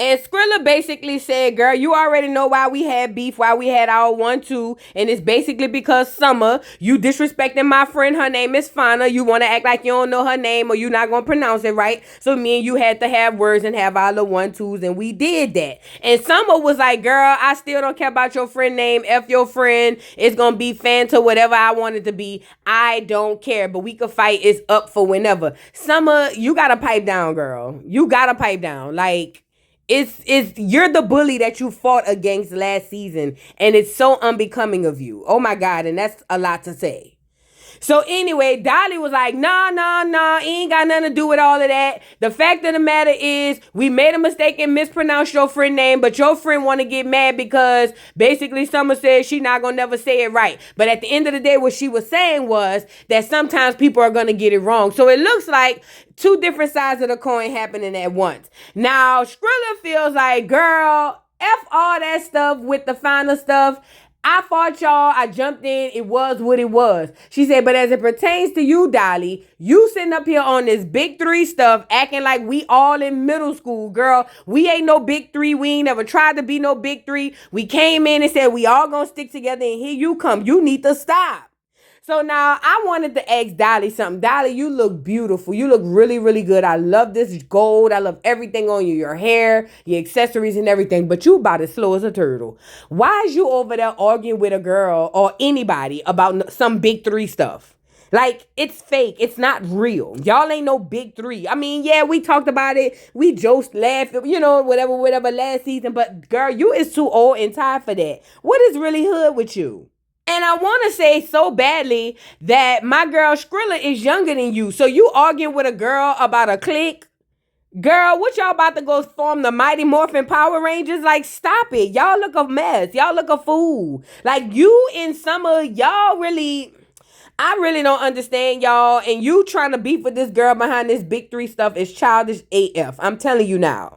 And Skrilla basically said, girl, you already know why we had beef, why we had our 1-2. And it's basically because Summer, you disrespecting my friend. Her name is Fauna. You want to act like you don't know her name or you're not going to pronounce it right. So me and you had to have words and have our little 1-2s. And we did that. And Summer was like, girl, I still don't care about your friend name. F your friend. It's going to be Fanta, whatever I want it to be. I don't care. But we could fight. It's up for whenever. Summer, you got to pipe down, girl. You got to pipe down. Like, it's you're the bully that you fought against last season, and it's so unbecoming of you. Oh my God, and that's a lot to say. So anyway, Dolly was like, nah, ain't got nothing to do with all of that. The fact of the matter is, we made a mistake and mispronounced your friend name, but your friend want to get mad because basically Summer said she not gonna never say it right. But at the end of the day, what she was saying was that sometimes people are gonna get it wrong. So it looks like two different sides of the coin happening at once. Now, Skrilla feels like, girl, F all that stuff with the final stuff. I fought y'all. I jumped in. It was what it was. She said, but as it pertains to you, Dolly, you sitting up here on this big three stuff, acting like we all in middle school, girl. We ain't no big three. We ain't never tried to be no big three. We came in and said we all gonna stick together, and here you come. You need to stop. So now I wanted to ask Dolly something. Dolly, you look beautiful. You look really, really good. I love this gold. I love everything on you. Your hair, your accessories and everything. But you about as slow as a turtle. Why is you over there arguing with a girl or anybody about some big three stuff? Like, it's fake. It's not real. Y'all ain't no big three. I mean, yeah, we talked about it. We joked, laughed, whatever last season. But girl, you is too old and tired for that. What is really hood with you? And I want to say so badly that my girl Skrilla is younger than you. So you arguing with a girl about a clique? Girl, what y'all about to go form the Mighty Morphin Power Rangers? Like, stop it. Y'all look a mess. Y'all look a fool. Like, you and Summer, y'all really... I really don't understand y'all. And you trying to beef with this girl behind this big three stuff is childish AF. I'm telling you now.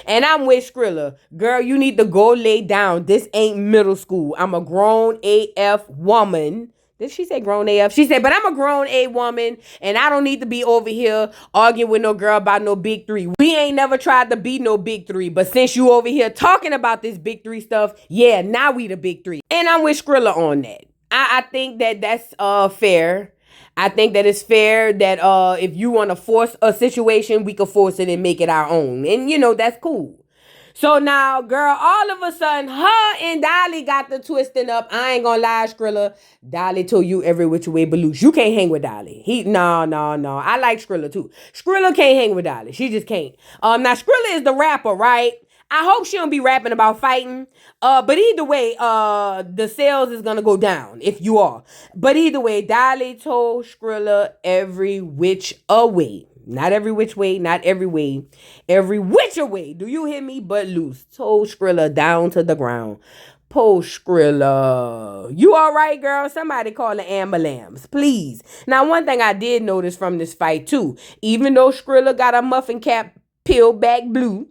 And I'm with Skrilla. Girl, you need to go lay down. This ain't middle school. I'm a grown AF woman. Did she say grown AF? She said, but I'm a grown A woman, and I don't need to be over here arguing with no girl about no big three. We ain't never tried to be no big three, but since you over here talking about this big three stuff, yeah, now we the big three. And I'm with Skrilla on that. I think that that's fair. I think that it's fair that if you want to force a situation, we could force it and make it our own. And, that's cool. So now, girl, all of a sudden, her and Dolly got the twisting up. I ain't gonna lie, Skrilla. Dolly told you every which way but loose. You can't hang with Dolly. No. I like Skrilla too. Skrilla can't hang with Dolly. She just can't. Now Skrilla is the rapper, right? I hope she don't be rapping about fighting. But either way, the sales is gonna go down if you are. But either way, Dolly told Skrilla every which away. Not every which way, not every way. Every which away. Do you hear me? But loose. Told Skrilla down to the ground. Po Skrilla. You all right, girl? Somebody call the ambulance, please. Now, one thing I did notice from this fight, too. Even though Skrilla got a muffin cap peeled back blue,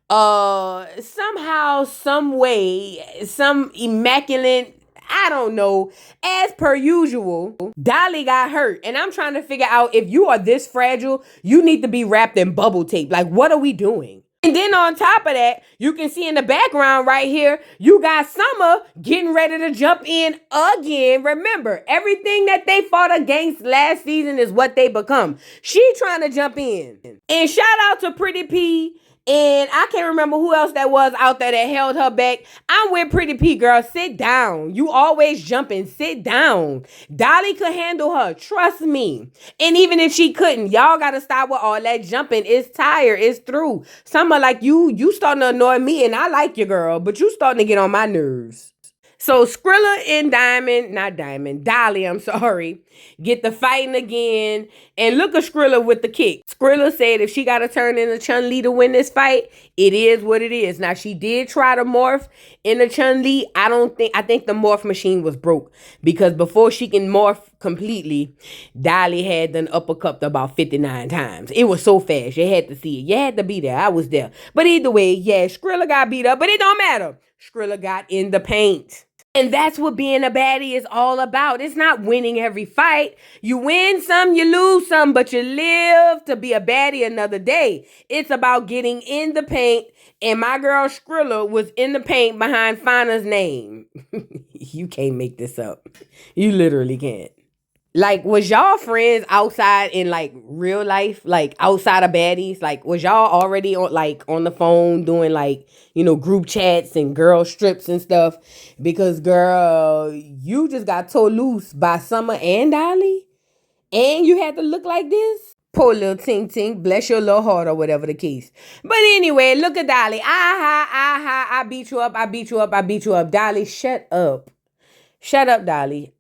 somehow, some way, some immaculate, I don't know, as per usual, Dolly got hurt. And I'm trying to figure out, if you are this fragile, you need to be wrapped in bubble tape. Like, what are we doing? And then on top of that, you can see in the background right here, you got Summer getting ready to jump in again. Remember, everything that they fought against last season is what they become. She trying to jump in. And shout out to Pretty P. And I can't remember who else that was out there that held her back. I'm with Pretty P, girl. Sit down. You always jumping. Sit down. Dolly could handle her. Trust me. And even if she couldn't, y'all got to stop with all that jumping. It's tired. It's through. Summer, like you starting to annoy me, and I like you, girl, but you starting to get on my nerves. So Skrilla and Dolly, I'm sorry, get the fighting again. And look at Skrilla with the kick. Skrilla said if she got to turn into Chun-Li to win this fight, it is what it is. Now, she did try to morph into Chun-Li. I think the morph machine was broke. Because before she can morph completely, Dolly had done uppercut about 59 times. It was so fast. You had to see it. You had to be there. I was there. But either way, yeah, Skrilla got beat up. But it don't matter. Skrilla got in the paint. And that's what being a baddie is all about. It's not winning every fight. You win some, you lose some, but you live to be a baddie another day. It's about getting in the paint. And my girl Skrilla was in the paint behind Fana's name. You can't make this up. You literally can't. Like, was y'all friends outside in like real life, like outside of baddies? Like, was y'all already on like on the phone doing like, group chats and girl strips and stuff? Because girl, you just got tore loose by Summer and Dolly, and you had to look like this. Poor little Tink Tink, bless your little heart or whatever the case. But anyway, look at Dolly. I beat you up, I beat you up, I beat you up. Dolly, shut up. Shut up, Dolly.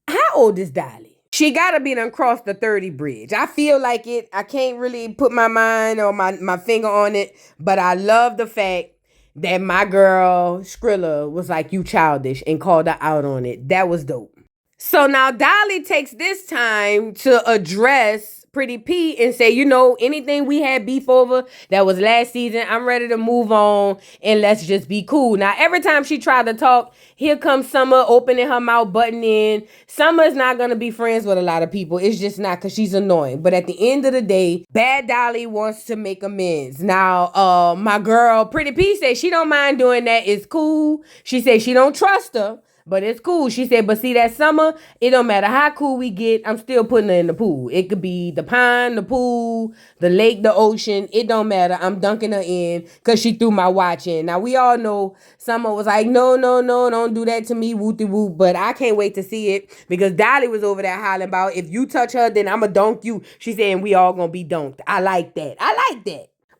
How old is Dolly? She gotta be done crossed the 30 bridge. I feel like it. I can't really put my mind or my finger on it, but I love the fact that my girl Skrilla was like, you childish, and called her out on it. That was dope. So now Dolly takes this time to address Pretty P and say, anything we had beef over that was last season, I'm ready to move on and let's just be cool. Now, every time she tried to talk, here comes Summer opening her mouth, butting in. Summer's not going to be friends with a lot of people. It's just not, because she's annoying. But at the end of the day, Bad Dolly wants to make amends. Now, my girl Pretty P says she don't mind doing that. It's cool. She says she don't trust her, but it's cool. She said, but see that Summer, it don't matter how cool we get, I'm still putting her in the pool. It could be the pond, the pool, the lake, the ocean. It don't matter. I'm dunking her in because she threw my watch in. Now, we all know Summer was like, no, don't do that to me, wooty whoop. But I can't wait to see it, because Dolly was over there hollering about, if you touch her, then I'm going to dunk you. She said, and we all going to be dunked. I like that.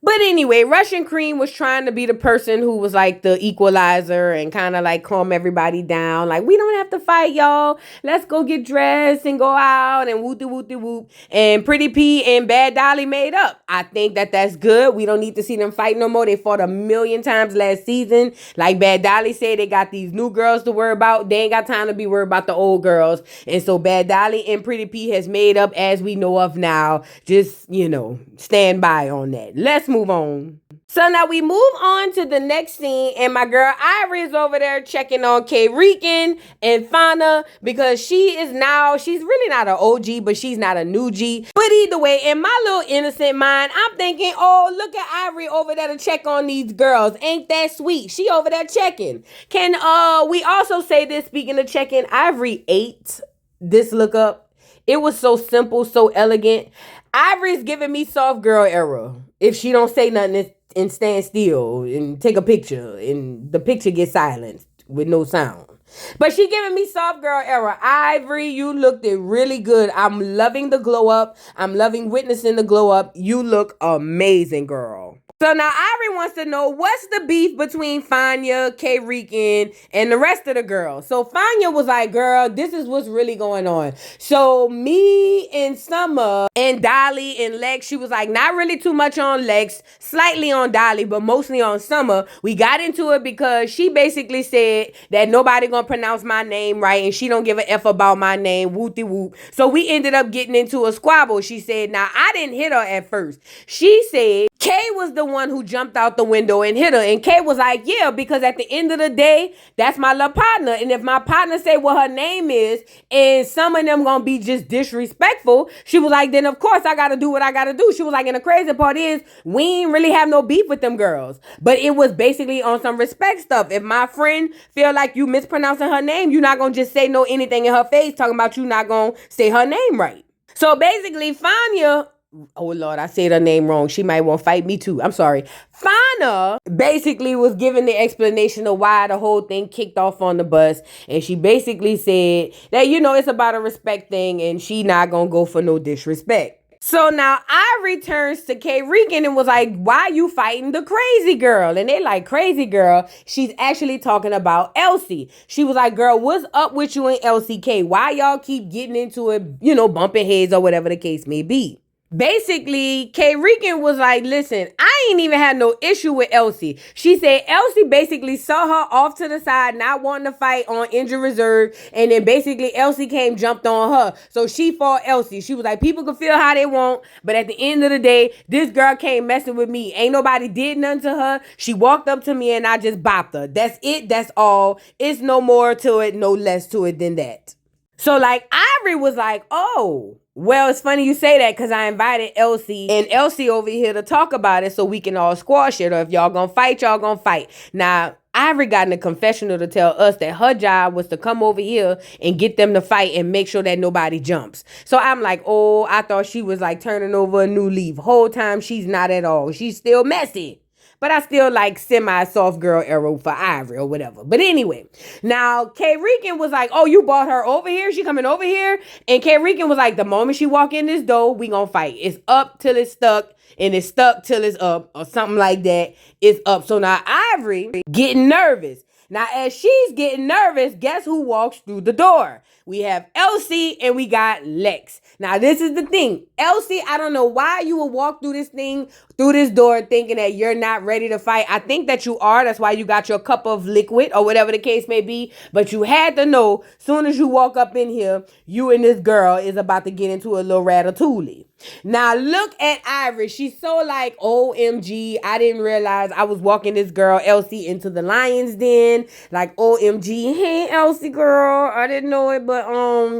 But anyway, Russian Cream was trying to be the person who was like the equalizer and kind of like calm everybody down. Like, we don't have to fight, y'all. Let's go get dressed and go out and whoop. And Pretty P and Bad Dolly made up. I think that's good. We don't need to see them fight no more. They fought a million times last season. Like Bad Dolly said, they got these new girls to worry about. They ain't got time to be worried about the old girls. And so Bad Dolly and Pretty P has made up as we know of now. Just, stand by on that. Let's move on. So now we move on to the next scene, and my girl Ivory is over there checking on K Rican and Fana, because she's really not an OG, but she's not a new G. But either way, in my little innocent mind, I'm thinking, oh, look at Ivory over there to check on these girls. Ain't that sweet? She over there checking. Can we also say this, speaking of checking, Ivory ate this look up. It was so simple, so elegant. Ivory's giving me soft girl era. If she don't say nothing and stand still and take a picture and the picture gets silenced with no sound. But she giving me soft girl era. Ivory, you looked it really good. I'm loving the glow up. I'm loving witnessing the glow up. You look amazing, girl. So now Ivory wants to know, what's the beef between Fanya, K Rican, and the rest of the girls. So Fanya was like, girl, this is what's really going on. So me and Summer and Dolly and Lex, she was like, not really too much on Lex, slightly on Dolly, but mostly on Summer. We got into it because she basically said that nobody gonna pronounce my name right, and she don't give a F about my name, whoopty whoop. So we ended up getting into a squabble. She said, now I didn't hit her at first. She said Kay was the one who jumped out the window and hit her. And Kay was like, yeah, because at the end of the day, that's my little partner. And if my partner say what her name is, and some of them gonna be just disrespectful, she was like, then of course I gotta do what I gotta do. She was like, and the crazy part is, we ain't really have no beef with them girls. But it was basically on some respect stuff. If my friend feel like you mispronouncing her name, you're not gonna just say no anything in her face talking about you not gonna say her name right. So basically, Fanya, oh Lord, I said her name wrong. She might want to fight me too. I'm sorry. Fana basically was giving the explanation of why the whole thing kicked off on the bus. And she basically said that, it's about a respect thing and she not going to go for no disrespect. So now I returns to K Rican and was like, why you fighting the crazy girl? And they like, crazy girl? She's actually talking about Elsie. She was like, girl, what's up with you and LCK? Why y'all keep getting into it, bumping heads or whatever the case may be? Basically, K Rican was like, listen, I ain't even had no issue with Elsie. She said Elsie basically saw her off to the side, not wanting to fight on injured reserve. And then basically Elsie came, jumped on her. So she fought Elsie. She was like, people can feel how they want. But at the end of the day, this girl came messing with me. Ain't nobody did nothing to her. She walked up to me and I just bopped her. That's it. That's all. It's no more to it, no less to it than that. So like Ivory was like, oh, well, it's funny you say that because I invited Elsie and Elsie over here to talk about it so we can all squash it. Or if y'all gonna fight, y'all gonna fight. Now, Ivory got in the confessional to tell us that her job was to come over here and get them to fight and make sure that nobody jumps. So I'm like, oh, I thought she was like turning over a new leaf. Whole time she's not at all. She's still messy. But I still like semi-soft girl arrow for Ivory or whatever. But anyway, now K Rican was like, oh, you brought her over here? She coming over here? And K Rican was like, the moment she walk in this door, we gonna fight. It's up till it's stuck. And it's stuck till it's up or something like that. It's up. So now Ivory getting nervous. Now, as she's getting nervous, guess who walks through the door? We have Elsie and we got Lex. Now, this is the thing. Elsie, I don't know why you would walk through this door thinking that you're not ready to fight. I think that you are. That's why you got your cup of liquid or whatever the case may be. But you had to know, soon as you walk up in here, you and this girl is about to get into a little ratatouille. Now, look at Ivory. She's so like, OMG, I didn't realize I was walking this girl, Elsie, into the lion's den. Like, OMG, hey, Elsie, girl, I didn't know it, but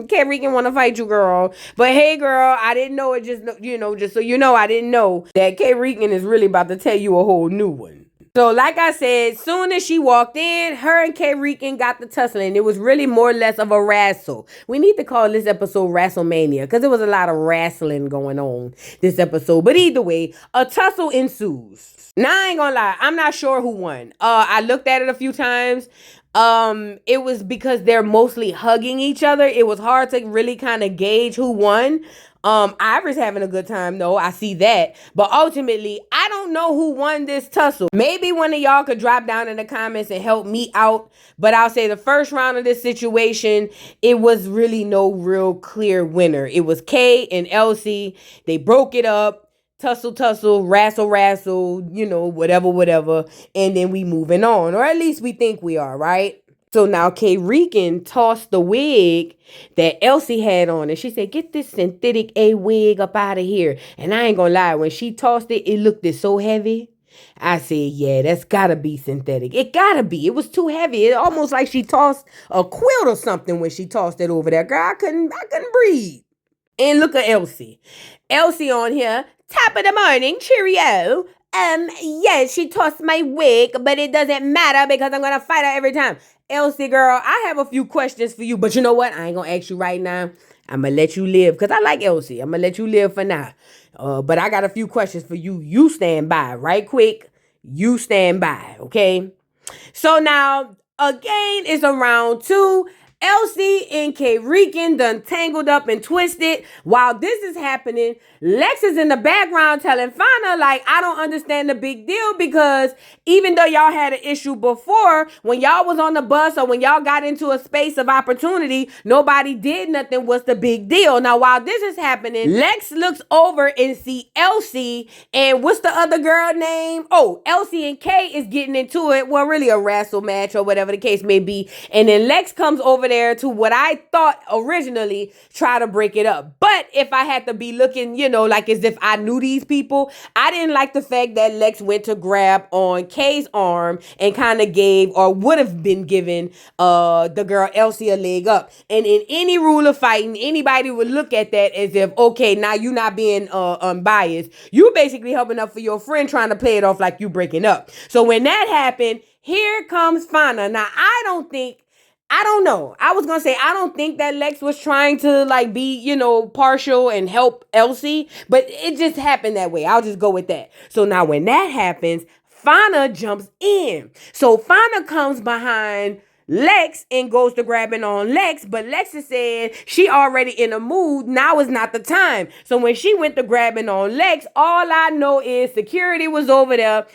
K Rican want to fight you, girl. But hey, girl, I didn't know it. Just so you know, I didn't know that K Rican is really about to tell you a whole new one. So like I said, soon as she walked in, her and K Rican got the tussling. It was really more or less of a wrestle. We need to call this episode WrestleMania because there was a lot of wrestling going on this episode. But either way, a tussle ensues. Now I ain't gonna lie, I'm not sure who won. I looked at it a few times. It was because they're mostly hugging each other. It was hard to really kind of gauge who won. Ivory's having a good time though. I see that. But ultimately, I don't know who won this tussle. Maybe one of y'all could drop down in the comments and help me out. But I'll say the first round of this situation, it was really no real clear winner. It was Kay and Elsie. They broke it up. Tussle, wrestle, whatever. And then we moving on. Or at least we think we are, right? So now K Rican tossed the wig that Elsie had on. And she said, get this synthetic A wig up out of here. And I ain't gonna lie, when she tossed it, it looked so heavy. I said, yeah, that's gotta be synthetic. It gotta be. It was too heavy. It almost like she tossed a quilt or something when she tossed it over there. Girl, I couldn't breathe. And look at Elsie. Elsie on here. Top of the morning, cheerio. Yes, she tossed my wig, but it doesn't matter because I'm gonna fight her every time. Elsie, girl, I have a few questions for you, but you know what? I ain't gonna ask you right now. I'm gonna let you live because I like Elsie. I'm gonna let you live for now. But I got a few questions for you. You stand by, right quick. You stand by, okay? So now, again, it's a round two. Elsie and K Rican done tangled up and twisted. While this is happening, Lex is in the background telling Fauna, like, I don't understand the big deal because even though y'all had an issue before, when y'all was on the bus or when y'all got into a space of opportunity, nobody did nothing. What's the big deal? Now, while this is happening, Lex looks over and see Elsie and what's the other girl name? Oh, Elsie and Kay is getting into it. Well, really a wrestle match or whatever the case may be. And then Lex comes over there to what I thought originally try to break it up. But if I had to be looking, like as if I knew these people, I didn't like the fact that Lex went to grab on Kay's arm and kind of gave or would have been giving the girl Elsie a leg up. And in any rule of fighting, anybody would look at that as if, okay, now you not being unbiased. You basically helping up for your friend trying to play it off like you breaking up. So when that happened, here comes Fauna. Now, I don't know. I was going to say, I don't think that Lex was trying to like be, partial and help Elsie, but it just happened that way. I'll just go with that. So now when that happens, Fauna jumps in. So Fauna comes behind Lex and goes to grabbing on Lex, but Lex is saying she already in a mood. Now is not the time. So when she went to grabbing on Lex, all I know is security was over there.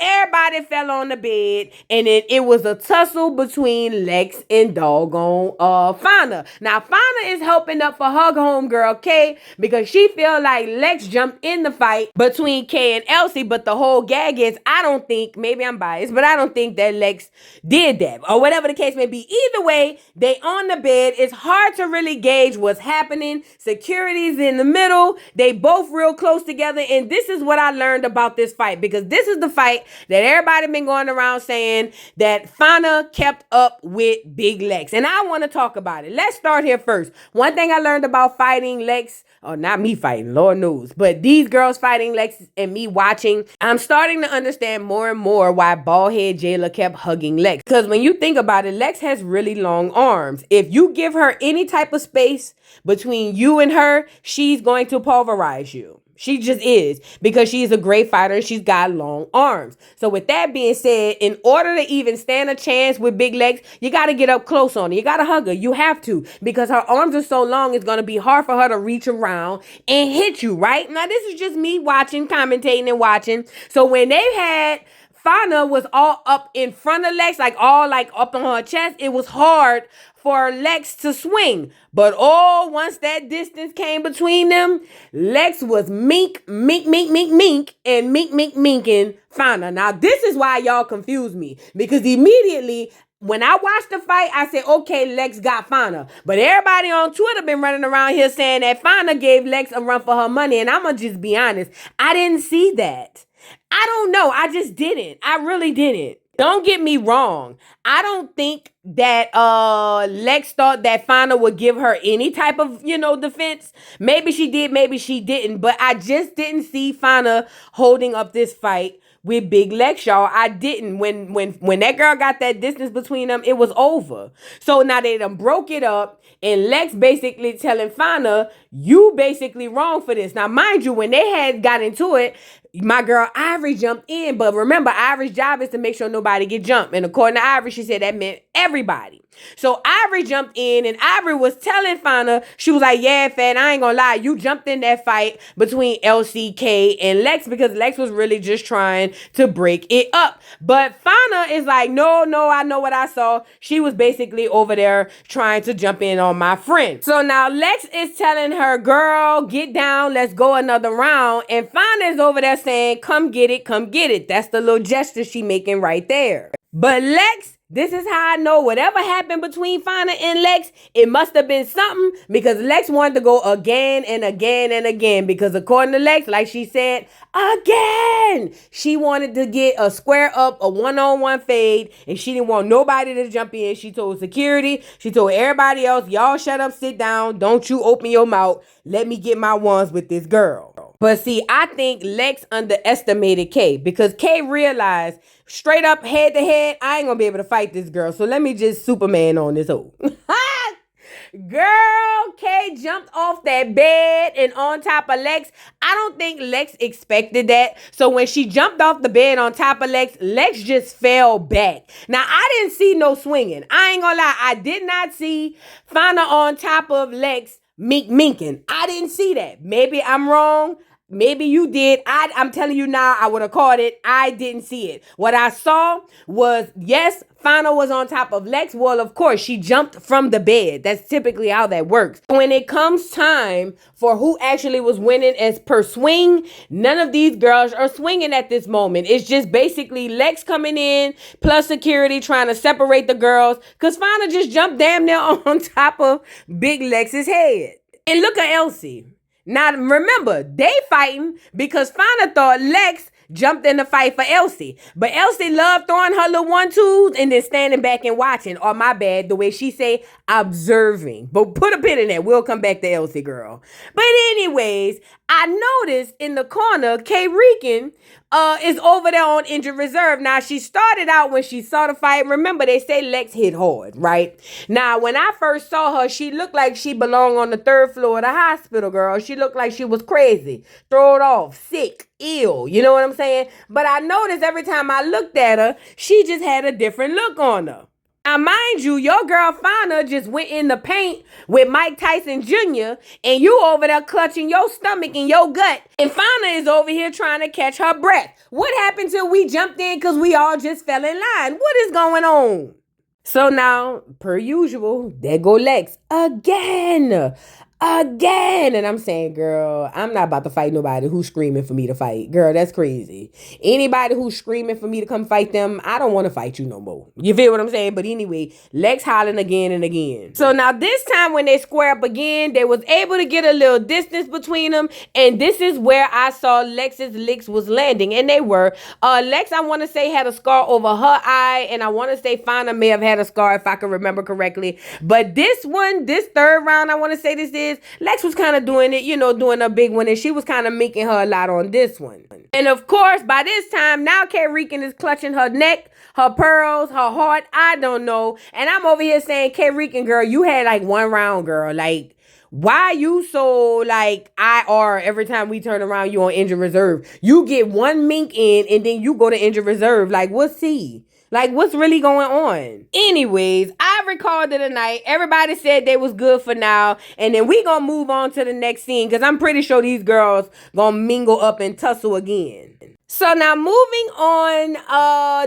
Everybody fell on the bed, and then it was a tussle between Lex and doggone Fauna. Now Fauna is helping up for her homegirl Kay because she feel like Lex jumped in the fight between Kay and Elsie. But the whole gag is, I don't think, maybe I'm biased, but I don't think that Lex did that, or whatever the case may be. Either way, they on the bed. It's hard to really gauge what's happening. Security's in the middle. They both real close together, and this is what I learned about this fight, because this is the fight that everybody been going around saying that Fauna kept up with Big Lex. And I want to talk about it. Let's start here first. One thing I learned about fighting Lex, or not me fighting, Lord knows, but these girls fighting Lex and me watching, I'm starting to understand more and more why Baldhead Jayla kept hugging Lex. Because when you think about it, Lex has really long arms. If you give her any type of space between you and her, she's going to pulverize you. She just is, because she's a great fighter and she's got long arms. So with that being said, in order to even stand a chance with Big Lex, you got to get up close on her. You got to hug her. You have to, because her arms are so long, it's going to be hard for her to reach around and hit you, right? Now, this is just me watching, commentating and watching. So when they had Fauna was all up in front of Lex, like all like up on her chest, it was hard for Lex to swing. But once that distance came between them, Lex was mink, and minking Fauna. Now, this is why y'all confuse me, because immediately when I watched the fight, I said, okay, Lex got Fauna. But everybody on Twitter been running around here saying that Fauna gave Lex a run for her money. And I'm going to just be honest, I didn't see that. I don't know. I just didn't. I really didn't. Don't get me wrong. I don't think that Lex thought that Fauna would give her any type of, defense. Maybe she did, maybe she didn't. But I just didn't see Fauna holding up this fight with Big Lex, y'all. I didn't. When that girl got that distance between them, it was over. So now they done broke it up, and Lex basically telling Fauna, you basically wrong for this. Now, mind you, when they had got into it, my girl Ivory jumped in. But remember, Ivory's job is to make sure nobody get jumped. And according to Ivory, she said that meant everybody. So Ivory jumped in, and Ivory was telling Fauna, she was like, yeah, Fat, I ain't gonna lie, you jumped in that fight between LCK and Lex, because Lex was really just trying to break it up. But Fauna is like, no, I know what I saw. She was basically over there trying to jump in on my friend. So now Lex is telling her, girl, get down, let's go another round. And Fauna is over there saying, come get it, come get it. That's the little gesture she making right there. But Lex, this is how I know whatever happened between Fauna and Lex, it must have been something, because Lex wanted to go again and again and again, because according to Lex, like she said, again, she wanted to get a square up, a one-on-one fade, and she didn't want nobody to jump in. She told security, she told everybody else, y'all shut up, sit down, don't you open your mouth, let me get my ones with this girl. But see, I think Lex underestimated Kay, because Kay realized straight up head to head, I ain't gonna be able to fight this girl. So let me just Superman on this hoe. Girl, Kay jumped off that bed and on top of Lex. I don't think Lex expected that. So when she jumped off the bed on top of Lex, Lex just fell back. Now, I didn't see no swinging. I ain't gonna lie. I did not see Fauna on top of Lex minking. I didn't see that. Maybe I'm wrong. Maybe you did. I'm telling you now, I would have caught it. I didn't see it. What I saw was, yes, Fauna was on top of Lex. Well, of course, she jumped from the bed. That's typically how that works. When it comes time for who actually was winning as per swing, none of these girls are swinging at this moment. It's just basically Lex coming in, plus security trying to separate the girls, because Fauna just jumped damn near on top of Big Lex's head. And look at Elsie. Now, remember, they fighting because Fauna thought Lex jumped in the fight for Elsie. But Elsie loved throwing her little 1-2s and then standing back and watching. Or my bad, the way she say, observing. But put a pin in that. We'll come back to Elsie, girl. But anyways, I noticed in the corner, Kay Rican is over there on injured reserve. Now, she started out when she saw the fight. Remember, they say Lex hit hard, right? Now, when I first saw her, she looked like she belonged on the 3rd floor of the hospital, girl. She looked like she was crazy, thrown off, sick, ill. You know what I'm saying? But I noticed every time I looked at her, she just had a different look on her. Now, mind you, your girl Fauna just went in the paint with Mike Tyson Jr. and you over there clutching your stomach and your gut. And Fauna is over here trying to catch her breath. What happened till we jumped in because we all just fell in line? What is going on? So now, per usual, there go Lex again. And I'm saying, girl, I'm not about to fight nobody who's screaming for me to fight. Girl, that's crazy. Anybody who's screaming for me to come fight them, I don't want to fight you no more. You feel what I'm saying? But anyway, Lex hollering again and again. So now this time when they square up again, they was able to get a little distance between them. And this is where I saw Lex's licks was landing. And they were. Lex, I want to say, had a scar over her eye. And I want to say Fauna may have had a scar if I can remember correctly. But this one, this third round, I want to say this is, Lex was kind of doing it, doing a big one, and she was kind of making her a lot on this one. And of course, by this time, now Kate Rican is clutching her neck, her pearls, her heart, I don't know. And I'm over here saying, Kate Rican, girl, you had like one round, girl. Like, why you so like IR every time we turn around, you on injured reserve? You get one mink in, and then you go to injured reserve. Like, what's he? Like, what's really going on? Anyways, I recalled it tonight. Everybody said they was good for now. And then we gonna move on to the next scene because I'm pretty sure these girls gonna mingle up and tussle again. So now moving on,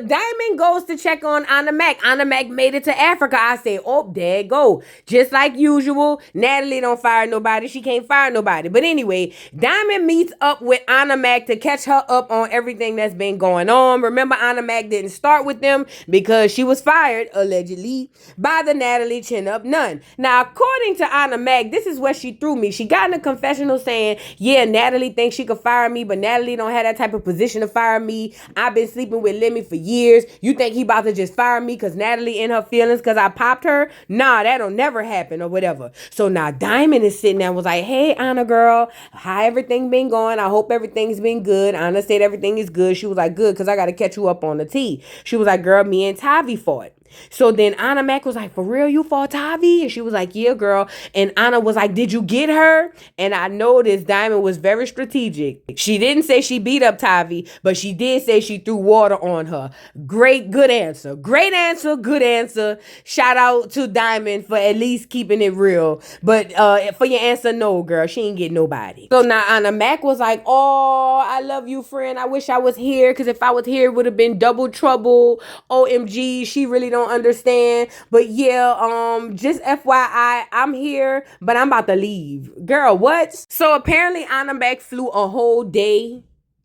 Diamond goes to check on Anna Mac. Anna Mac made it to Africa. I say, oh, there it go. Just like usual, Natalie don't fire nobody. She can't fire nobody. But anyway, Diamond meets up with Anna Mac to catch her up on everything that's been going on. Remember, Anna Mac didn't start with them because she was fired, allegedly, by the Natalie Chin-Up Nun. Now, according to Anna Mac, this is where she threw me. She got in a confessional saying, yeah, Natalie thinks she could fire me, but Natalie don't have that type of position to fire me. I've been sleeping with Lemmy for years. You think he about to just fire me because Natalie in her feelings because I popped her? Nah, that'll never happen or whatever. So now Diamond is sitting there and was like, hey, Anna girl, how everything been going? I hope everything's been good. Anna said everything is good. She was like, good, because I got to catch you up on the tea. She was like, girl, me and Tavi fought. So then Anna Mac was like, for real, you fought Tavi? And she was like, yeah, girl. And Anna was like, did you get her? And I noticed Diamond was very strategic. She didn't say she beat up Tavi, but she did say she threw water on her. Great, good answer. Great answer, good answer. Shout out to Diamond for at least keeping it real. But for your answer, no, girl, she ain't get nobody. So now Anna Mac was like, oh, I love you, friend. I wish I was here, because if I was here, it would have been double trouble. OMG, she really don't understand. But yeah, just FYI, I'm here, but I'm about to leave. Girl, what? So apparently Anna Mac flew a whole day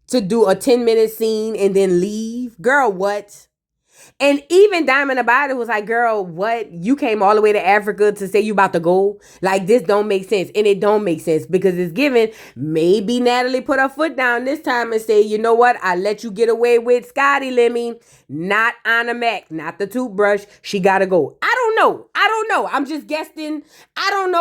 to do a 10-minute scene and then leave. Girl, what? And even Diamond about it was like, girl, what? You came all the way to Africa to say you about to go? Like, this don't make sense. And it don't make sense because it's given, maybe Natalie put her foot down this time and say, you know what? I let you get away with Scotty Lemmy, not Anna Mac, not the toothbrush. She got to go. I don't know. I'm just guessing. I don't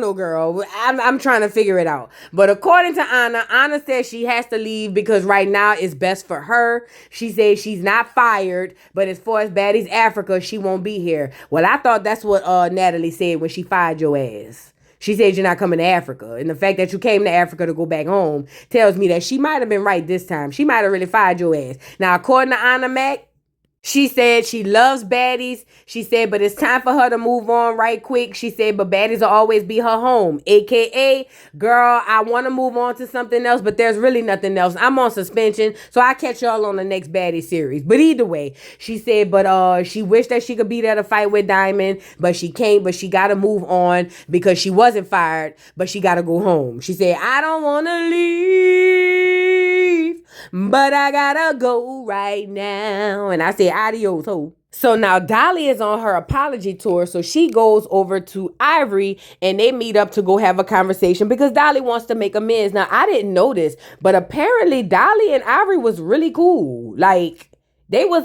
know, girl. I'm trying to figure it out. But according to Anna says she has to leave because right now it's best for her. She says she's not fired, but as far as Baddies Africa, she won't be here. Well, I thought that's what Natalie said when she fired your ass. She said you're not coming to Africa. And the fact that you came to Africa to go back home tells me that she might have been right this time. She might have really fired your ass. Now, according to Anna Mac, she said she loves Baddies. She said, but it's time for her to move on right quick. She said, but Baddies will always be her home. AKA, girl, I want to move on to something else, but there's really nothing else. I'm on suspension, so I'll catch y'all on the next Baddies series. But either way, she said, but she wished that she could be there to fight with Diamond, but she can't, but she got to move on because she wasn't fired, but she got to go home. She said, I don't want to leave, but I gotta go right now. And I said, adios, ho. So now Dolly is on her apology tour. So she goes over to Ivory and they meet up to go have a conversation because Dolly wants to make amends. Now, I didn't know this, but apparently Dolly and Ivory was really cool. Like, they was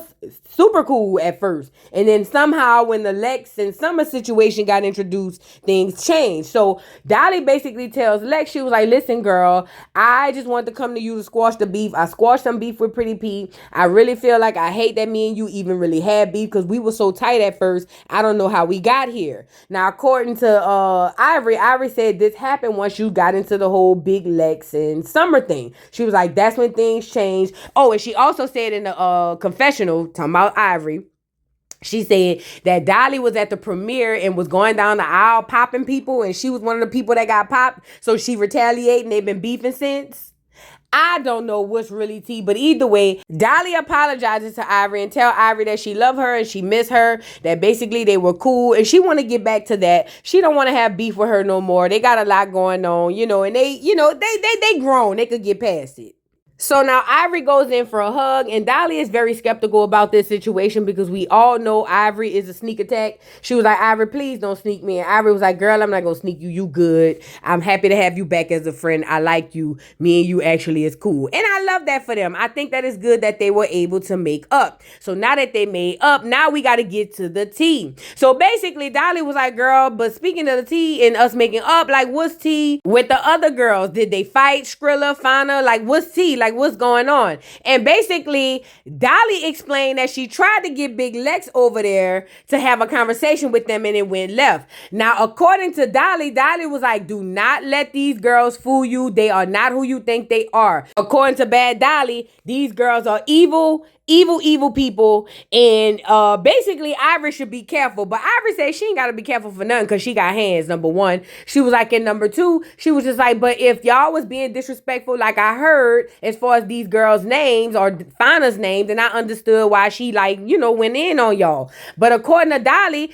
super cool at first. And then somehow when the Lex and Summer situation got introduced, things changed. So Dolly basically tells Lex, she was like, listen, girl, I just wanted to come to you to squash the beef. I squashed some beef with Pretty Pete. I really feel like I hate that me and you even really had beef because we were so tight at first. I don't know how we got here. Now, according to Ivory said this happened once you got into the whole big Lex and Summer thing. She was like, that's when things changed. Oh, and she also said in the confessional, talking about Ivory, She said that Dolly was at the premiere and was going down the aisle popping people, and she was one of the people that got popped. So she retaliated, and they've been beefing since. I don't know what's really tea, but either way, Dolly apologizes to Ivory and tell Ivory that she love her and she miss her, that basically they were cool, and she want to get back to that. She don't want to have beef with her no more. They got a lot going on, and they grown. They could get past it. So now Ivory goes in for a hug, and Dolly is very skeptical about this situation because we all know Ivory is a sneak attack. She was like, Ivory, please don't sneak me. And Ivory was like, girl, I'm not going to sneak you. You good. I'm happy to have you back as a friend. I like you. Me and you actually is cool. And I love that for them. I think that is good that they were able to make up. So now that they made up, now we got to get to the tea. So basically, Dolly was like, girl, but speaking of the tea and us making up, like, what's tea with the other girls? Did they fight? Skrilla, Fauna? Like, what's tea? Like, what's going on? And basically, Dolly explained that she tried to get Big Lex over there to have a conversation with them, and it went left. Now, according to Dolly, Dolly was like, do not let these girls fool you. They are not who you think they are. According to Bad Dolly, these girls are evil people, and basically Ivory should be careful. But Ivory said she ain't gotta be careful for nothing because she got hands, number one. She was like, in number two, she was just like, but if y'all was being disrespectful, like I heard, as far as these girls' names or Fauna's names, then I understood why she went in on y'all. But according to Dolly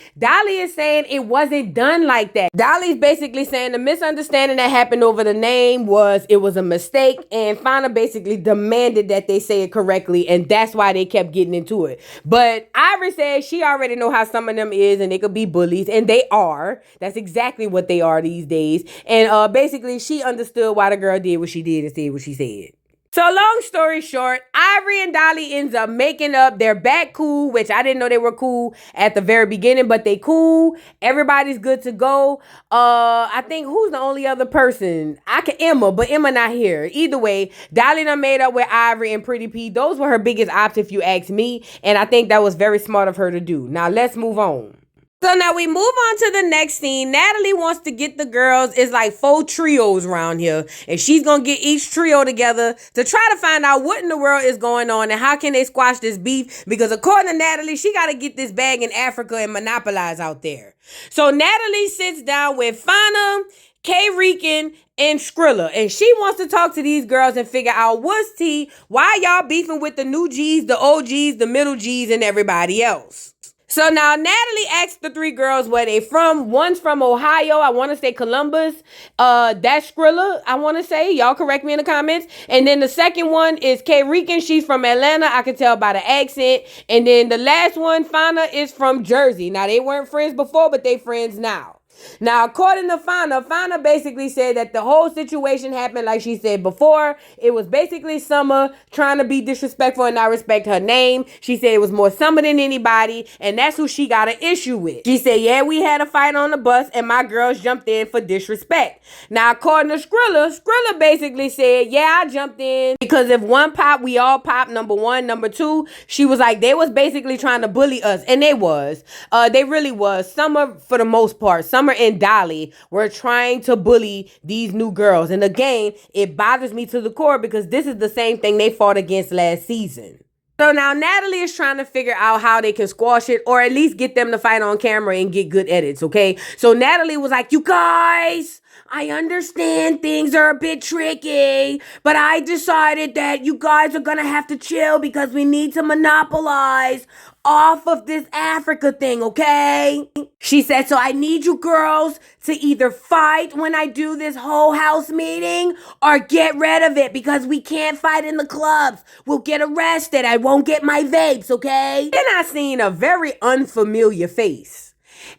is saying it wasn't done like that. Dolly's basically saying the misunderstanding that happened over the name was a mistake, and Fauna basically demanded that they say it correctly, and that's why they kept getting into it. But Ivory said she already know how some of them is, and they could be bullies, and they are. That's exactly what they are these days. And basically she understood why the girl did what she did and said what she said. So long story short, Ivory and Dolly ends up making up. They're back cool, which I didn't know they were cool at the very beginning, but they cool. Everybody's good to go. I think who's the only other person? Emma, but Emma not here. Either way, Dolly done made up with Ivory and Pretty P. Those were her biggest ops if you ask me, and I think that was very smart of her to do. Now let's move on. So now we move on to the next scene. Natalie wants to get the girls. It's like 4 trios around here. And she's going to get each trio together to try to find out what in the world is going on and how can they squash this beef. Because according to Natalie, she got to get this bag in Africa and monopolize out there. So Natalie sits down with Fauna, K-Rican, and Skrilla. And she wants to talk to these girls and figure out what's tea, why y'all beefing with the new G's, the OGs, the middle G's, and everybody else. So now Natalie asked the 3 girls where they from. One's from Ohio. I want to say Columbus. That's Skrilla, I want to say. Y'all correct me in the comments. And then the second one is K-Rican. She's from Atlanta. I can tell by the accent. And then the last one, Fauna, is from Jersey. Now, they weren't friends before, but they friends now. Now, according to Fauna basically said that the whole situation happened like she said before. It was basically Summer trying to be disrespectful and not respect her name. She said it was more Summer than anybody, and that's who she got an issue with. She said, yeah, we had a fight on the bus, and my girls jumped in for disrespect. Now, according to Skrilla basically said, yeah, I jumped in because if one pop, we all pop, number one. Number two, she was like, they was basically trying to bully us, and they was. They really was. Summer, for the most part, Summer and Dolly were trying to bully these new girls. And again, it bothers me to the core because this is the same thing they fought against last season. So now Natalie is trying to figure out how they can squash it or at least get them to fight on camera and get good edits, okay? So Natalie was like, you guys, I understand things are a bit tricky, but I decided that you guys are gonna have to chill because we need to monopolize off of this Africa thing, okay? She said, so I need you girls to either fight when I do this whole house meeting or get rid of it because we can't fight in the clubs. We'll get arrested. I won't get my vapes, okay? Then I seen a very unfamiliar face.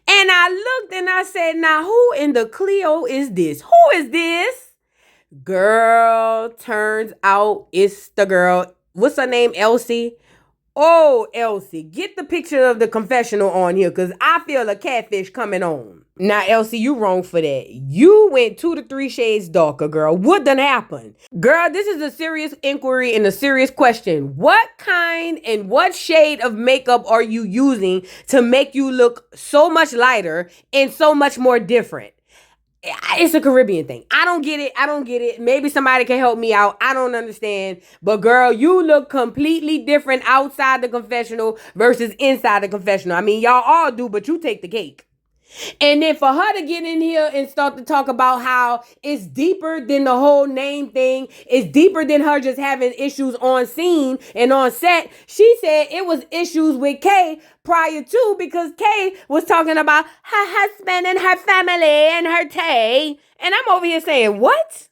And I looked and I said, now who in the Clio is this? Who is this? Girl, turns out it's the girl. What's her name? Elsie? Oh, Elsie, get the picture of the confessional on here because I feel a catfish coming on. Now, Elsie, you wrong for that. You went 2 to 3 shades darker, girl. What done happened? Girl, this is a serious inquiry and a serious question. What kind and what shade of makeup are you using to make you look so much lighter and so much more different? It's a Caribbean thing. I don't get it. I don't get it. Maybe somebody can help me out. I don't understand. But girl, you look completely different outside the confessional versus inside the confessional. I mean, y'all all do, but you take the cake. And then for her to get in here and start to talk about how it's deeper than the whole name thing, it's deeper than her just having issues on scene and on set. She said it was issues with Kay prior to, because Kay was talking about her husband and her family and her Tay. And I'm over here saying, what?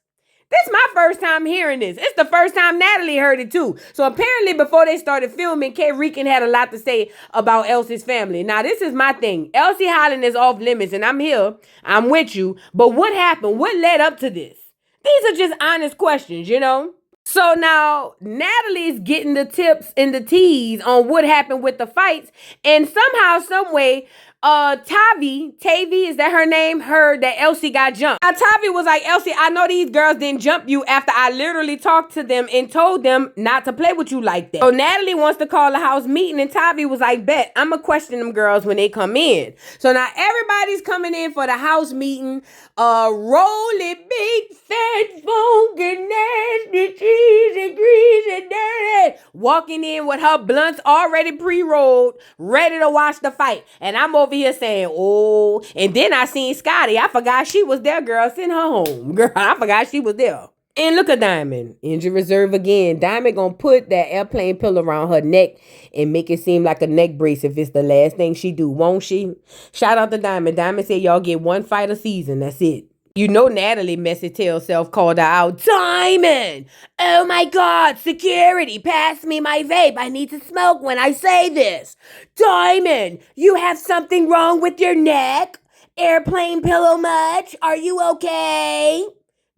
This is my first time hearing this. It's the first time Natalie heard it too. So apparently before they started filming, Kay Rican had a lot to say about Elsie's family. Now this is my thing. Elsie Holland is off limits and I'm here. I'm with you. But what happened? What led up to this? These are just honest questions, you know? So now Natalie's getting the tips and the teas on what happened with the fights. And somehow, some way, Tavi, is that her name? Heard that Elsie got jumped. Now Tavi was like, Elsie, I know these girls didn't jump you after I literally talked to them and told them not to play with you like that. So Natalie wants to call a house meeting and Tavi was like, bet, I'ma question them girls when they come in. So now everybody's coming in for the house meeting. Rolling big fat funky nasty cheese and grease and dirty. Walking in with her blunts already pre-rolled, ready to watch the fight. And I'm over here saying, oh, and then I seen Scotty. I forgot she was there, girl. Send her home. Girl, I forgot she was there. And look at Diamond. Injured reserve again. Diamond gonna put that airplane pillow around her neck and make it seem like a neck brace if it's the last thing she do, won't she? Shout out to Diamond. Diamond said y'all get one fight a season. That's it. You know Natalie messy tail self called her out. Diamond! Oh my God, security, pass me my vape. I need to smoke when I say this. Diamond, you have something wrong with your neck? Airplane pillow much? Are you okay?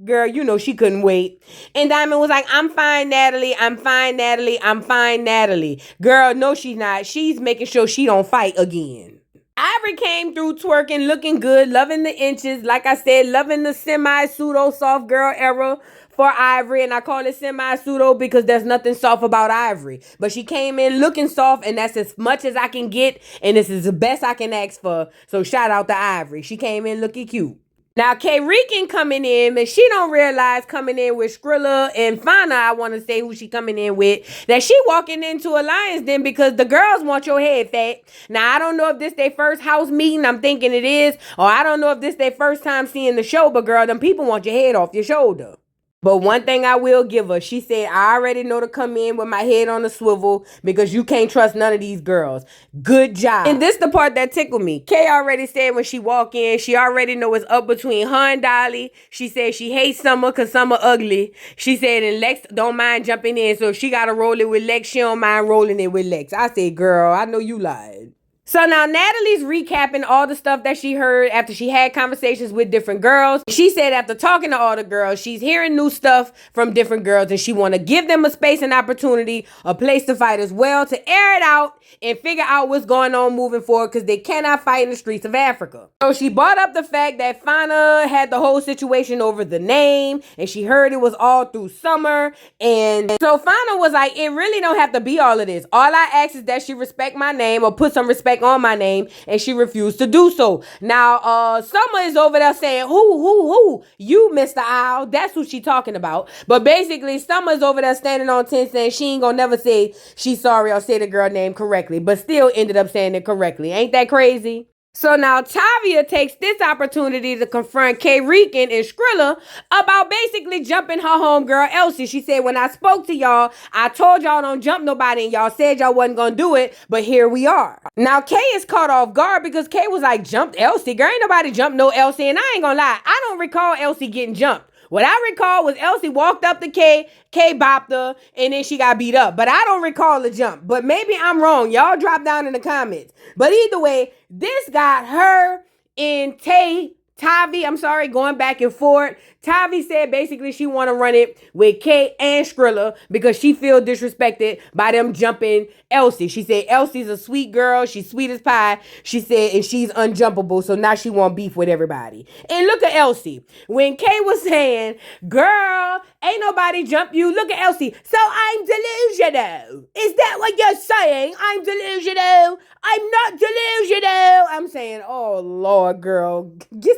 Girl, you know she couldn't wait. And Diamond was like, I'm fine, Natalie. I'm fine, Natalie. I'm fine, Natalie. Girl, no, she's not. She's making sure she don't fight again. Ivory came through twerking, looking good, loving the inches. Like I said, loving the semi-pseudo soft girl era for Ivory. And I call it semi-pseudo because there's nothing soft about Ivory. But she came in looking soft, and that's as much as I can get. And this is the best I can ask for. So shout out to Ivory. She came in looking cute. Now, Kay Rican coming in, but she don't realize coming in with Skrilla and Fauna, I want to say who she coming in with, that she walking into a lion's den because the girls want your head, fat. Now, I don't know if this their first house meeting. I'm thinking it is. Or I don't know if this their first time seeing the show, but girl, them people want your head off your shoulder. But one thing I will give her, she said, I already know to come in with my head on the swivel because you can't trust none of these girls. Good job. And this the part that tickled me. Kay already said when she walk in, she already know it's up between her and Dolly. She said she hates Summer because Summer ugly. She said, and Lex don't mind jumping in, so if she got to roll it with Lex, she don't mind rolling it with Lex. I said, girl, I know you lied. So now Natalie's recapping all the stuff that she heard after she had conversations with different girls. She said after talking to all the girls, she's hearing new stuff from different girls and she want to give them a space and opportunity, a place to fight as well, to air it out and figure out what's going on moving forward because they cannot fight in the streets of Africa. So she brought up the fact that Fauna had the whole situation over the name and she heard it was all through Summer. And so Fauna was like, it really don't have to be all of this. All I ask is that she respect my name or put some respect on my name, and she refused to do so. Now, Summer is over there saying, who? You, Mr. Owl. That's who she talking about. But basically, Summer's over there standing on 10 saying she ain't gonna never say she's sorry or say the girl name correctly, but still ended up saying it correctly. Ain't that crazy? So now Tavia takes this opportunity to confront Kay Rican and Skrilla about basically jumping her homegirl Elsie. She said, when I spoke to y'all, I told y'all don't jump nobody and y'all said y'all wasn't going to do it, but here we are. Now Kay is caught off guard because Kay was like, jumped Elsie? Girl, ain't nobody jumped no Elsie, and I ain't gonna lie, I don't recall Elsie getting jumped. What I recall was Elsie walked up to Kay bopped her, and then she got beat up. But I don't recall the jump. But maybe I'm wrong. Y'all drop down in the comments. But either way, this got her and Tavi, going back and forth. Tavi said basically she want to run it with Kay and Skrilla because she feel disrespected by them jumping Elsie. She said Elsie's a sweet girl. She's sweet as pie. She said, and she's unjumpable. So now she want beef with everybody. And look at Elsie. When Kay was saying, girl, ain't nobody jump you. Look at Elsie. So I'm delusional. Is that what you're saying? I'm delusional. I'm not delusional. I'm saying, oh, Lord, girl.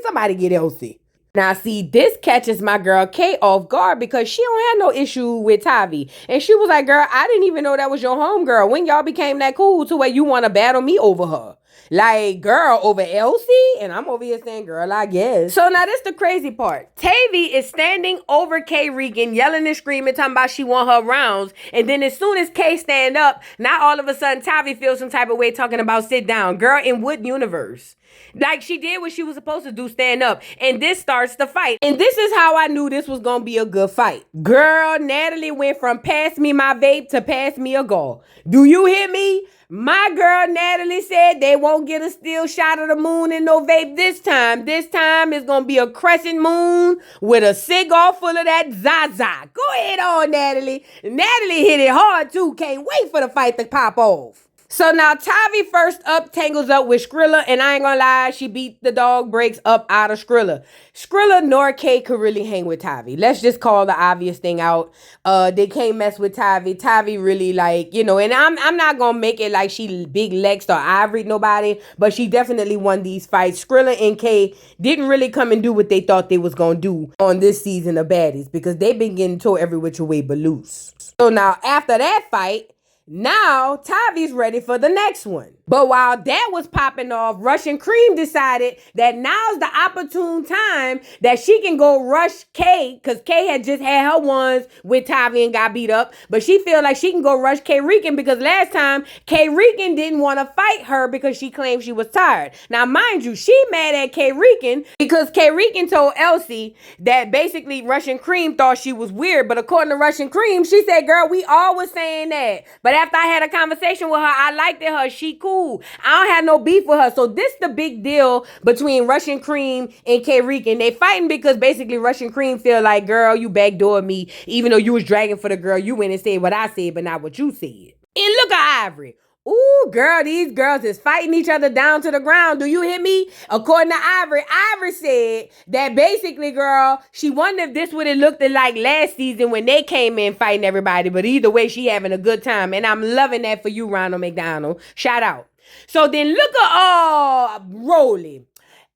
Somebody get Elsie. Now, see, this catches my girl Kay off guard because she don't have no issue with Tavi. And she was like, girl, I didn't even know that was your homegirl. When y'all became that cool to where you want to battle me over her? Like, girl, over Elsie? And I'm over here saying, girl, I guess. So now this the crazy part. Tavy is standing over Kay Regan, yelling and screaming, talking about she want her rounds. And then as soon as Kay stand up, now all of a sudden Tavi feels some type of way talking about sit down. Girl, in what universe? Like, she did what she was supposed to do, stand up. And this starts the fight. And this is how I knew this was going to be a good fight. Girl, Natalie went from pass me my vape to pass me a gall. Do you hear me? My girl Natalie said they won't get a still shot of the moon in no vape this time. This time it's going to be a crescent moon with a cigar full of that Zaza. Go ahead on, Natalie. Natalie hit it hard, too. Can't wait for the fight to pop off. So now Tavi first up tangles up with Skrilla, and I ain't gonna lie, she beat the dog breaks up out of Skrilla. Skrilla nor Kay could really hang with Tavi. Let's just call the obvious thing out. They can't mess with Tavi. Tavi really like, you know, and I'm not gonna make it like she big Lex or Ivory nobody, but she definitely won these fights. Skrilla and Kay didn't really come and do what they thought they was gonna do on this season of Baddies because they been getting towed every which way but loose. So now after that fight, now, Tavi's ready for the next one. But while that was popping off, Russian Cream decided that now's the opportune time that she can go rush Kay, because Kay had just had her ones with Tavi and got beat up. But she feel like she can go rush Kay Regan because last time, Kay Regan didn't want to fight her because she claimed she was tired. Now, mind you, she mad at Kay Regan because Kay Regan told Elsie that basically Russian Cream thought she was weird. But according to Russian Cream, she said, girl, we all was saying that. But after I had a conversation with her, I liked it her. She cool. I don't have no beef with her. So this the big deal between Russian Cream and Kay Regan. They fighting because basically Russian Cream feel like, girl, you backdoored me. Even though you was dragging for the girl, you went and said what I said, but not what you said. And look at Ivory. Ooh, girl, these girls is fighting each other down to the ground. Do you hear me? According to Ivory, Ivory said that basically, girl, she wondered if this would have looked like last season when they came in fighting everybody. But either way, she having a good time. And I'm loving that for you, Ronald McDonald. Shout out. So then look at Rolly.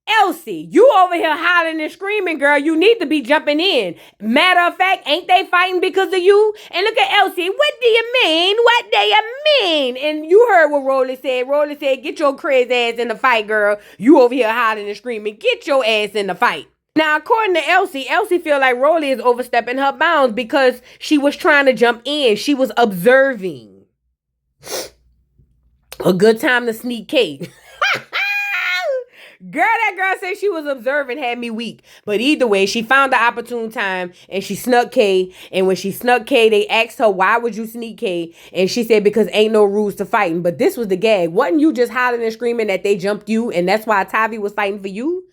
Elsie, you over here hollering and screaming, girl. You need to be jumping in. Matter of fact, ain't they fighting because of you? And look at Elsie. What do you mean? What do you mean? And you heard what Rolly said. Rolly said, get your crazy ass in the fight, girl. You over here hollering and screaming. Get your ass in the fight. Now, according to Elsie feel like Rolly is overstepping her bounds because she was trying to jump in. She was observing. A good time to sneak cake. Girl, that girl said she was observing had me weak. But either way, she found the opportune time and she snuck Kay. And when she snuck Kay, they asked her, why would you sneak Kay? And she said, because ain't no rules to fighting. But this was the gag. Wasn't you just hollering and screaming that they jumped you and that's why Tavi was fighting for you?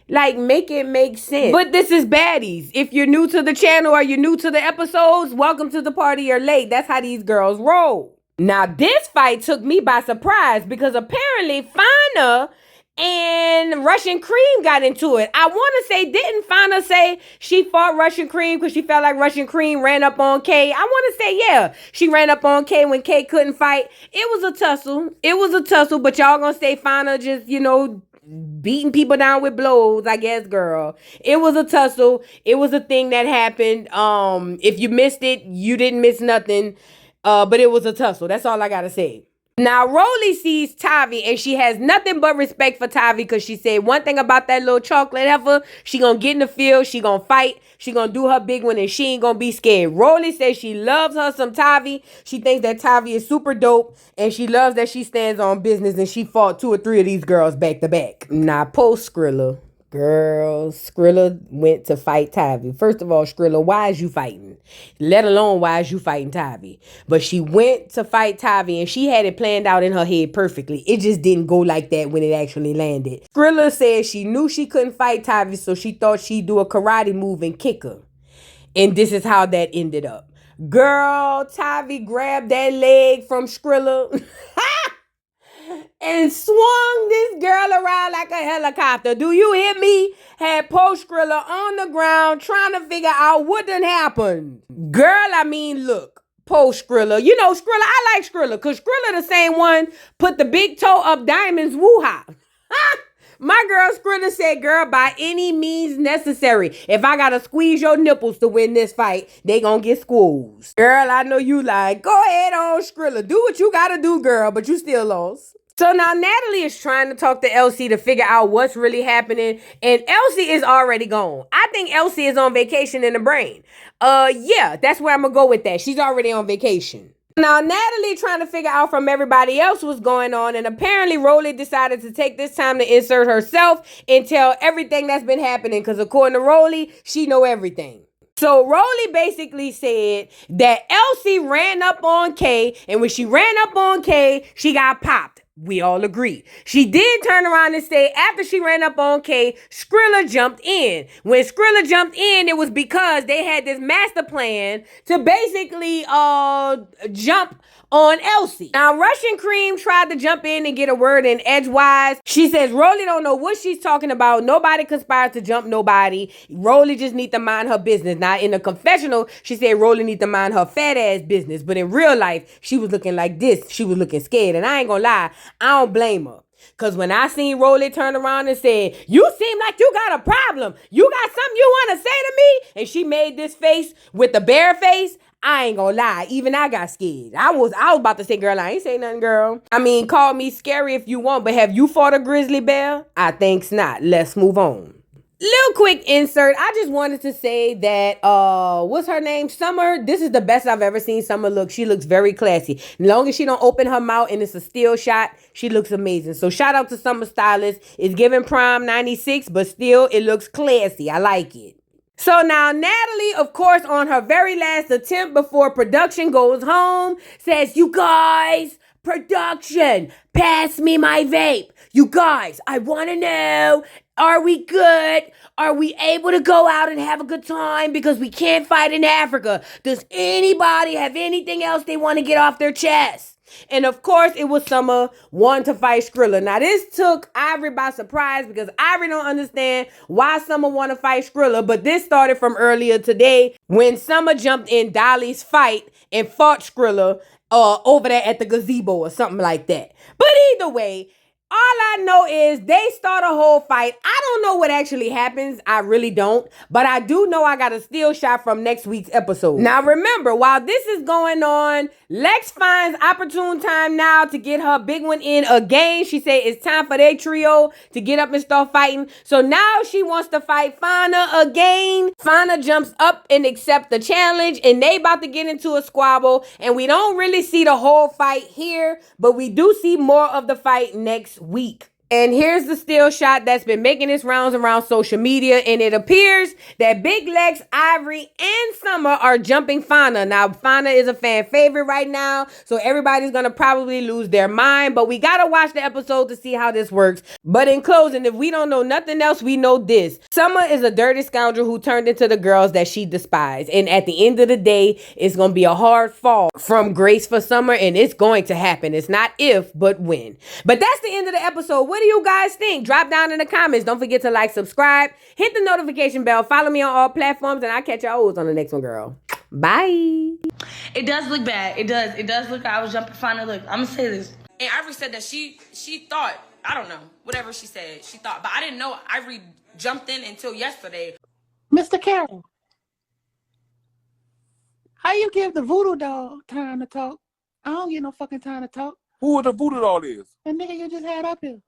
Like, make it make sense. But this is Baddies. If you're new to the channel or you're new to the episodes, welcome to the party or late. That's how these girls roll. Now, this fight took me by surprise because apparently Fana and Russian Cream got into it. I want to say, didn't Fana say she fought Russian Cream because she felt like Russian Cream ran up on Kay? I want to say, yeah, she ran up on Kay when Kay couldn't fight. It was a tussle. It was a tussle, but y'all gonna say Fana just, you know, beating people down with blows, I guess, girl. It was a tussle. It was a thing that happened. If you missed it, you didn't miss nothing. But it was a tussle. That's all I gotta say. Now, Rolly sees Tavi, and she has nothing but respect for Tavi because she said one thing about that little chocolate heifer, she gonna get in the field, she gonna fight, she gonna do her big one, and she ain't gonna be scared. Rolly says she loves her some Tavi. She thinks that Tavi is super dope, and she loves that she stands on business, and she fought 2 or 3 of these girls back to back. Now, post Skrilla. Girl, Skrilla went to fight Tavi. First of all, Skrilla, why is you fighting? Let alone why is you fighting Tavi? But she went to fight Tavi and she had it planned out in her head perfectly. It just didn't go like that when it actually landed. Skrilla said she knew she couldn't fight Tavi, so she thought she'd do a karate move and kick her. And this is how that ended up. Girl, Tavi grabbed that leg from Skrilla. And swung this girl around like a helicopter. Do you hear me? Had post Skrilla on the ground trying to figure out what done happened. Girl, I mean, look. Post Skrilla. You know, Skrilla, I like Skrilla. Because Skrilla the same one put the big toe up Diamond's woo-ha. My girl Skrilla said, girl, by any means necessary. If I gotta squeeze your nipples to win this fight, they gonna get squeezed. Girl, I know you like, go ahead on, Skrilla. Do what you gotta do, girl, but you still lost. So now Natalie is trying to talk to Elsie to figure out what's really happening, and Elsie is already gone. I think Elsie is on vacation in the brain. Yeah, that's where I'm gonna go with that. She's already on vacation. Now, Natalie trying to figure out from everybody else what's going on, and apparently Rolly decided to take this time to insert herself and tell everything that's been happening, because according to Rolly, she know everything. So Rolly basically said that Elsie ran up on Kay, and when she ran up on Kay, she got popped. We all agree. She did turn around and say after she ran up on Kay, Skrilla jumped in. When Skrilla jumped in, it was because they had this master plan to basically jump on Elsie. Now, Russian Cream tried to jump in and get a word in edgewise. She says Rolly don't know what she's talking about. Nobody conspires to jump nobody. Rolly just need to mind her business. Now, in the confessional, she said Rolly need to mind her fat ass business. But in real life, she was looking like this. She was looking scared. And I ain't gonna lie, I don't blame her. Because when I seen Rolly turn around and said, you seem like you got a problem. You got something you want to say to me? And she made this face with the bare face. I ain't gonna lie, even I got scared. I was about to say, girl, I ain't say nothing, girl. I mean, call me scary if you want, but have you fought a grizzly bear? I think's not. Let's move on. Little quick insert. I just wanted to say that, what's her name? Summer. This is the best I've ever seen Summer look. She looks very classy. As long as she don't open her mouth and it's a still shot, she looks amazing. So shout out to Summer Stylist. It's giving prime 96, but still it looks classy. I like it. So now Natalie, of course, on her very last attempt before production goes home, says, you guys, production, pass me my vape. You guys, I want to know, are we good? Are we able to go out and have a good time because we can't fight in Africa? Does anybody have anything else they want to get off their chest? And of course, it was Summer wanting to fight Skrilla. Now, this took Ivory by surprise because Ivory don't understand why Summer want to fight Skrilla. But this started from earlier today when Summer jumped in Dolly's fight and fought Skrilla over there at the gazebo or something like that. But either way, all I know is they start a whole fight. I don't know what actually happens. I really don't. But I do know I got a still shot from next week's episode. Now remember, while this is going on, Lex finds opportune time now to get her big one in again. She said it's time for their trio to get up and start fighting. So now she wants to fight Fauna again. Fauna jumps up and accepts the challenge, and they about to get into a squabble. And we don't really see the whole fight here, but we do see more of the fight next week. And here's the still shot that's been making its rounds around social media, and it appears that Big Lex, Ivory, and Summer are jumping Fauna. Now, Fauna is a fan favorite right now, so everybody's gonna probably lose their mind, but we gotta watch the episode to see how this works. But in closing, if we don't know nothing else, we know this. Summer is a dirty scoundrel who turned into the girls that she despised, and at the end of the day, it's gonna be a hard fall from grace for Summer, and it's going to happen. It's not if, but when. But that's the end of the episode. What do you guys think? Drop down in the comments. Don't forget to like, subscribe, hit the notification bell, follow me on all platforms, and I'll catch y'all on the next one, girl. Bye. It does look bad. It does. It does look like I was jumping finally. Look, I'm gonna say this. And Ivory said that she thought, I don't know, whatever she said, she thought, but I didn't know Ivory jumped in until yesterday. Mr. Carroll, how you give the voodoo doll time to talk? I don't get no fucking time to talk. Who the voodoo doll is? The nigga you just had up here.